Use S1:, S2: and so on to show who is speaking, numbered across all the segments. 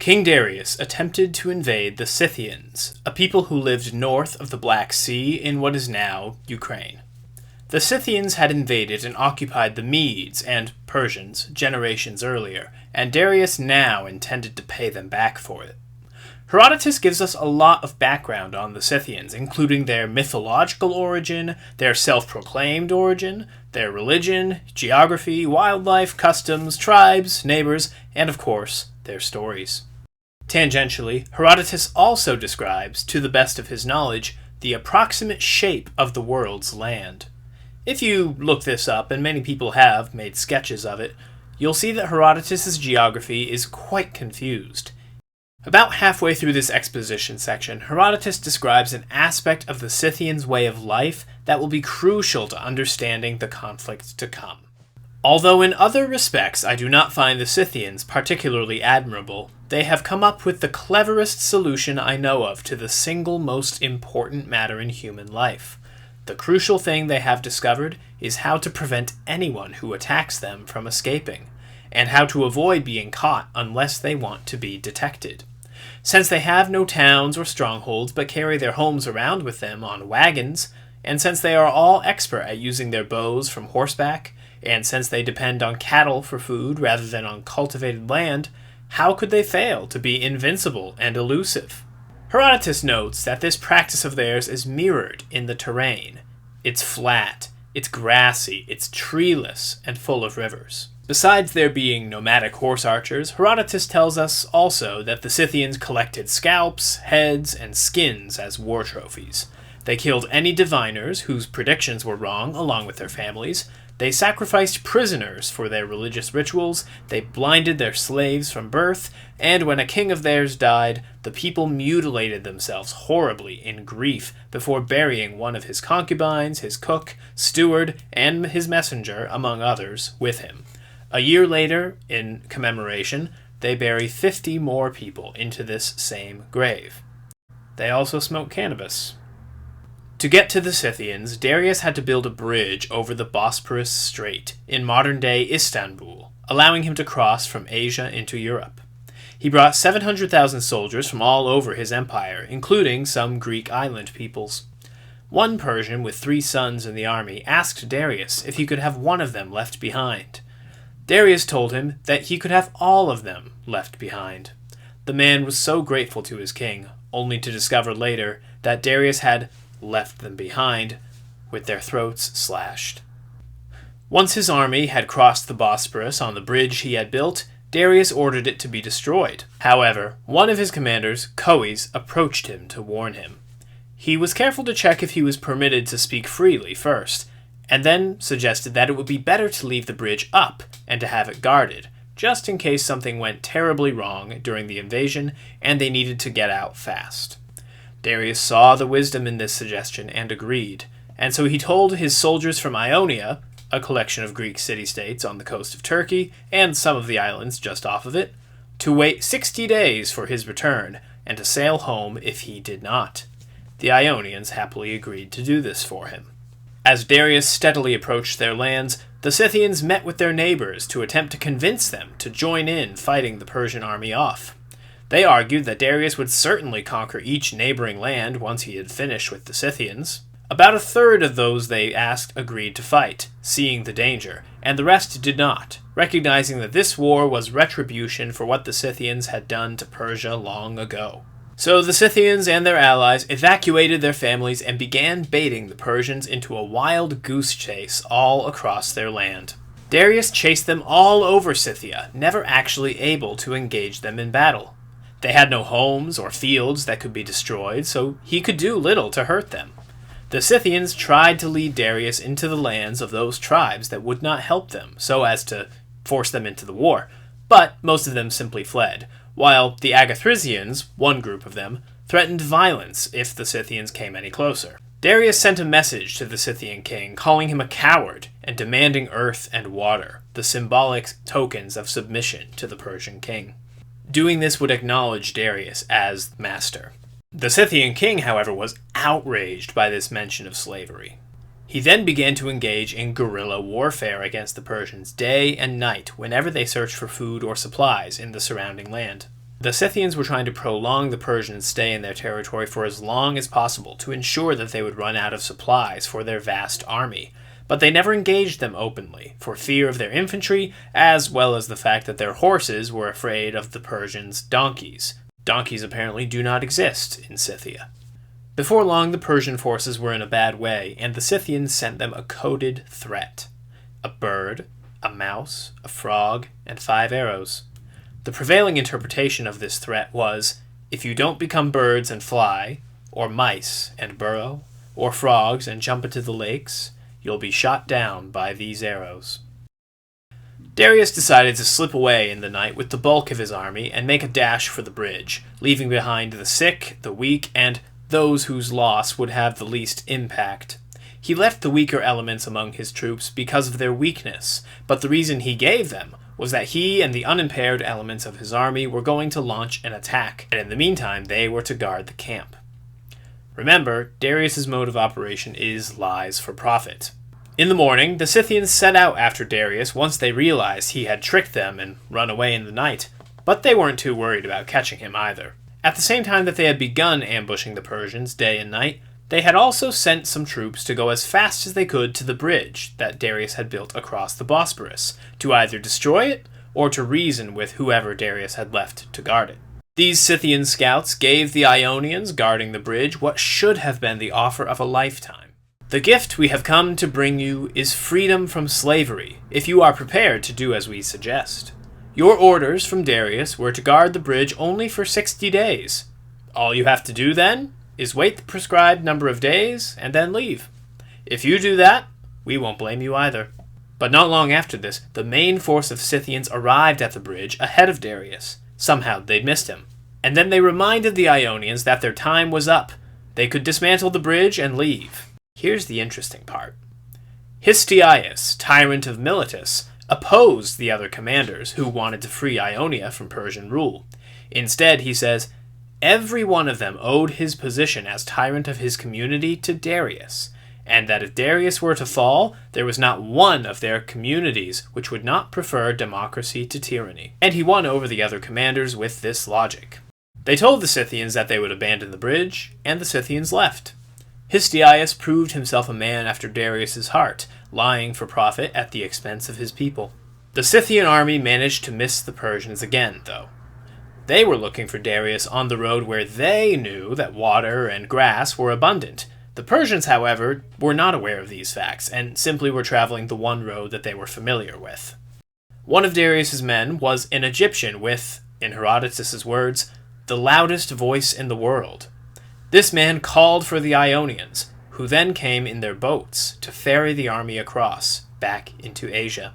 S1: King Darius attempted to invade the Scythians, a people who lived north of the Black Sea in what is now Ukraine. The Scythians had invaded and occupied the Medes and Persians generations earlier, and Darius now intended to pay them back for it. Herodotus gives us a lot of background on the Scythians, including their mythological origin, their self-proclaimed origin, their religion, geography, wildlife, customs, tribes, neighbors, and of course, their stories. Tangentially, Herodotus also describes, to the best of his knowledge, the approximate shape of the world's land. If you look this up, and many people have made sketches of it, you'll see that Herodotus' geography is quite confused. About halfway through this exposition section, Herodotus describes an aspect of the Scythians' way of life that will be crucial to understanding the conflict to come. Although in other respects I do not find the Scythians particularly admirable, they have come up with the cleverest solution I know of to the single most important matter in human life. The crucial thing they have discovered is how to prevent anyone who attacks them from escaping, and how to avoid being caught unless they want to be detected. Since they have no towns or strongholds but carry their homes around with them on wagons, and since they are all expert at using their bows from horseback, and since they depend on cattle for food rather than on cultivated land, how could they fail to be invincible and elusive? Herodotus notes that this practice of theirs is mirrored in the terrain. It's flat, it's grassy, it's treeless, and full of rivers. Besides there being nomadic horse archers, Herodotus tells us also that the Scythians collected scalps, heads, and skins as war trophies. They killed any diviners whose predictions were wrong, along with their families. They sacrificed prisoners for their religious rituals, they blinded their slaves from birth, and when a king of theirs died, the people mutilated themselves horribly in grief before burying one of his concubines, his cook, steward, and his messenger, among others, with him. A year later, in commemoration, they bury 50 more people into this same grave. They also smoke cannabis. To get to the Scythians, Darius had to build a bridge over the Bosporus Strait in modern-day Istanbul, allowing him to cross from Asia into Europe. He brought 700,000 soldiers from all over his empire, including some Greek island peoples. One Persian with 3 sons in the army asked Darius if he could have one of them left behind. Darius told him that he could have all of them left behind. The man was so grateful to his king, only to discover later that Darius had left them behind with their throats slashed. Once his army had crossed the Bosporus on the bridge he had built, Darius ordered it to be destroyed. However, one of his commanders, Coes, approached him to warn him. He was careful to check if he was permitted to speak freely first, and then suggested that it would be better to leave the bridge up and to have it guarded, just in case something went terribly wrong during the invasion and they needed to get out fast. Darius saw the wisdom in this suggestion and agreed, and so he told his soldiers from Ionia, a collection of Greek city-states on the coast of Turkey and some of the islands just off of it, to wait 60 days for his return and to sail home if he did not. The Ionians happily agreed to do this for him. As Darius steadily approached their lands, the Scythians met with their neighbors to attempt to convince them to join in fighting the Persian army off. They argued that Darius would certainly conquer each neighboring land once he had finished with the Scythians. About a third of those they asked agreed to fight, seeing the danger, and the rest did not, recognizing that this war was retribution for what the Scythians had done to Persia long ago. So the Scythians and their allies evacuated their families and began baiting the Persians into a wild goose chase all across their land. Darius chased them all over Scythia, never actually able to engage them in battle. They had no homes or fields that could be destroyed, so he could do little to hurt them. The Scythians tried to lead Darius into the lands of those tribes that would not help them, so as to force them into the war, but most of them simply fled, while the Agathrysians, one group of them, threatened violence if the Scythians came any closer. Darius sent a message to the Scythian king, calling him a coward and demanding earth and water, the symbolic tokens of submission to the Persian king. Doing this would acknowledge Darius as master. The Scythian king, however, was outraged by this mention of slavery. He then began to engage in guerrilla warfare against the Persians day and night whenever they searched for food or supplies in the surrounding land. The Scythians were trying to prolong the Persians' stay in their territory for as long as possible to ensure that they would run out of supplies for their vast army, but they never engaged them openly, for fear of their infantry, as well as the fact that their horses were afraid of the Persians' donkeys. Donkeys apparently do not exist in Scythia. Before long, the Persian forces were in a bad way, and the Scythians sent them a coded threat: a bird, a mouse, a frog, and 5 arrows. The prevailing interpretation of this threat was, if you don't become birds and fly, or mice and burrow, or frogs and jump into the lakes, you'll be shot down by these arrows. Darius decided to slip away in the night with the bulk of his army and make a dash for the bridge, leaving behind the sick, the weak, and those whose loss would have the least impact. He left the weaker elements among his troops because of their weakness, but the reason he gave them was that he and the unimpaired elements of his army were going to launch an attack, and in the meantime they were to guard the camp. Remember, Darius's mode of operation is lies for profit. In the morning, the Scythians set out after Darius once they realized he had tricked them and run away in the night, but they weren't too worried about catching him either. At the same time that they had begun ambushing the Persians day and night, they had also sent some troops to go as fast as they could to the bridge that Darius had built across the Bosporus, to either destroy it or to reason with whoever Darius had left to guard it. These Scythian scouts gave the Ionians guarding the bridge what should have been the offer of a lifetime. The gift we have come to bring you is freedom from slavery, if you are prepared to do as we suggest. Your orders from Darius were to guard the bridge only for 60 days. All you have to do then is wait the prescribed number of days and then leave. If you do that, we won't blame you either. But not long after this, the main force of Scythians arrived at the bridge ahead of Darius. Somehow they'd missed him. And then they reminded the Ionians that their time was up. They could dismantle the bridge and leave. Here's the interesting part. Histories, tyrant of Miletus, opposed the other commanders who wanted to free Ionia from Persian rule. Instead, he says, every one of them owed his position as tyrant of his community to Darius, and that if Darius were to fall, there was not one of their communities which would not prefer democracy to tyranny. And he won over the other commanders with this logic. They told the Scythians that they would abandon the bridge, and the Scythians left. Histories proved himself a man after Darius's heart, lying for profit at the expense of his people. The Scythian army managed to miss the Persians again, though. They were looking for Darius on the road where they knew that water and grass were abundant. The Persians, however, were not aware of these facts, and simply were traveling the one road that they were familiar with. One of Darius's men was an Egyptian with, in Herodotus' words, the loudest voice in the world. This man called for the Ionians, who then came in their boats to ferry the army across, back into Asia.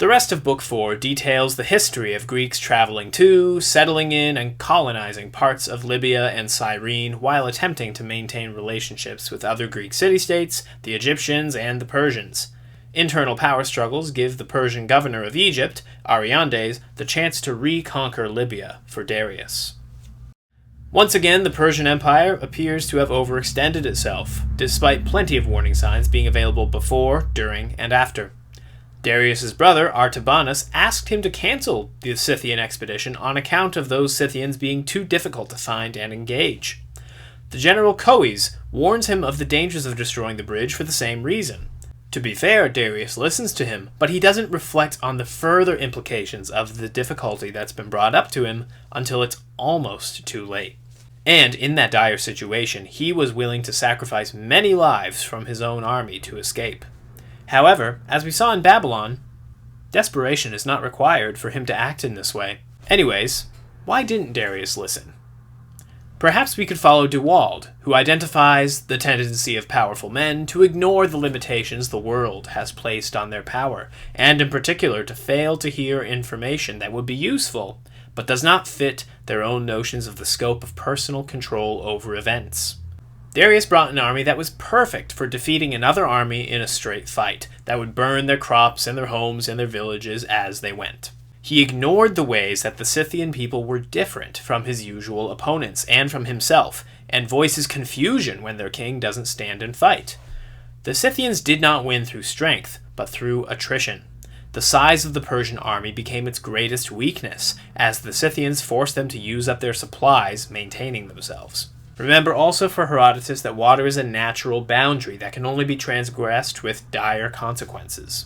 S1: The rest of Book 4 details the history of Greeks traveling to, settling in, and colonizing parts of Libya and Cyrene while attempting to maintain relationships with other Greek city-states, the Egyptians, and the Persians. Internal power struggles give the Persian governor of Egypt, Ariandes, the chance to reconquer Libya for Darius. Once again, the Persian Empire appears to have overextended itself, despite plenty of warning signs being available before, during, and after. Darius's brother, Artabanus, asked him to cancel the Scythian expedition on account of those Scythians being too difficult to find and engage. The general Coes warns him of the dangers of destroying the bridge for the same reason. To be fair, Darius listens to him, but he doesn't reflect on the further implications of the difficulty that's been brought up to him until it's almost too late. And in that dire situation, he was willing to sacrifice many lives from his own army to escape. However, as we saw in Babylon, desperation is not required for him to act in this way. Anyways, why didn't Darius listen? Perhaps we could follow Dewald, who identifies the tendency of powerful men to ignore the limitations the world has placed on their power, and in particular to fail to hear information that would be useful, but does not fit their own notions of the scope of personal control over events. Darius brought an army that was perfect for defeating another army in a straight fight, that would burn their crops and their homes and their villages as they went. He ignored the ways that the Scythian people were different from his usual opponents and from himself, and voices confusion when their king doesn't stand and fight. The Scythians did not win through strength, but through attrition. The size of the Persian army became its greatest weakness, as the Scythians forced them to use up their supplies, maintaining themselves. Remember also for Herodotus that water is a natural boundary that can only be transgressed with dire consequences.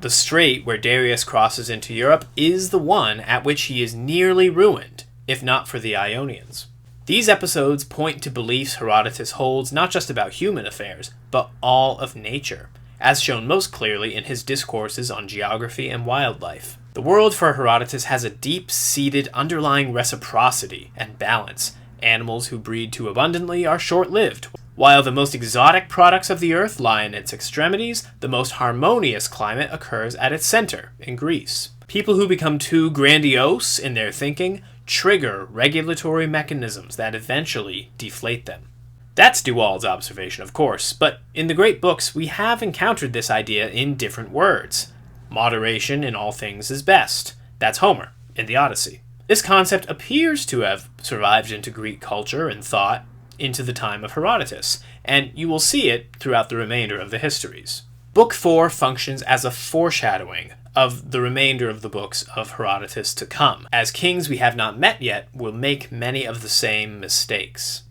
S1: The strait where Darius crosses into Europe is the one at which he is nearly ruined, if not for the Ionians. These episodes point to beliefs Herodotus holds not just about human affairs, but all of nature, as shown most clearly in his discourses on geography and wildlife. The world for Herodotus has a deep-seated underlying reciprocity and balance. Animals who breed too abundantly are short-lived. While the most exotic products of the earth lie in its extremities, the most harmonious climate occurs at its center, in Greece. People who become too grandiose in their thinking trigger regulatory mechanisms that eventually deflate them. That's Dewald's observation, of course, but in the great books we have encountered this idea in different words. Moderation in all things is best. That's Homer, in the Odyssey. This concept appears to have survived into Greek culture and thought into the time of Herodotus, and you will see it throughout the remainder of the Histories. Book 4 functions as a foreshadowing of the remainder of the books of Herodotus to come, as kings we have not met yet will make many of the same mistakes.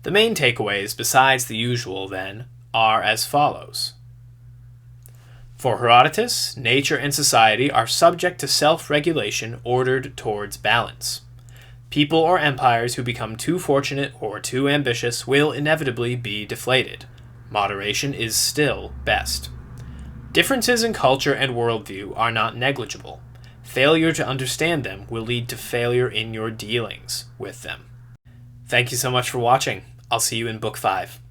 S1: The main takeaways, besides the usual, then, are as follows. For Herodotus, nature and society are subject to self-regulation ordered towards balance. People or empires who become too fortunate or too ambitious will inevitably be deflated. Moderation is still best. Differences in culture and worldview are not negligible. Failure to understand them will lead to failure in your dealings with them. Thank you so much for watching. I'll see you in Book 5.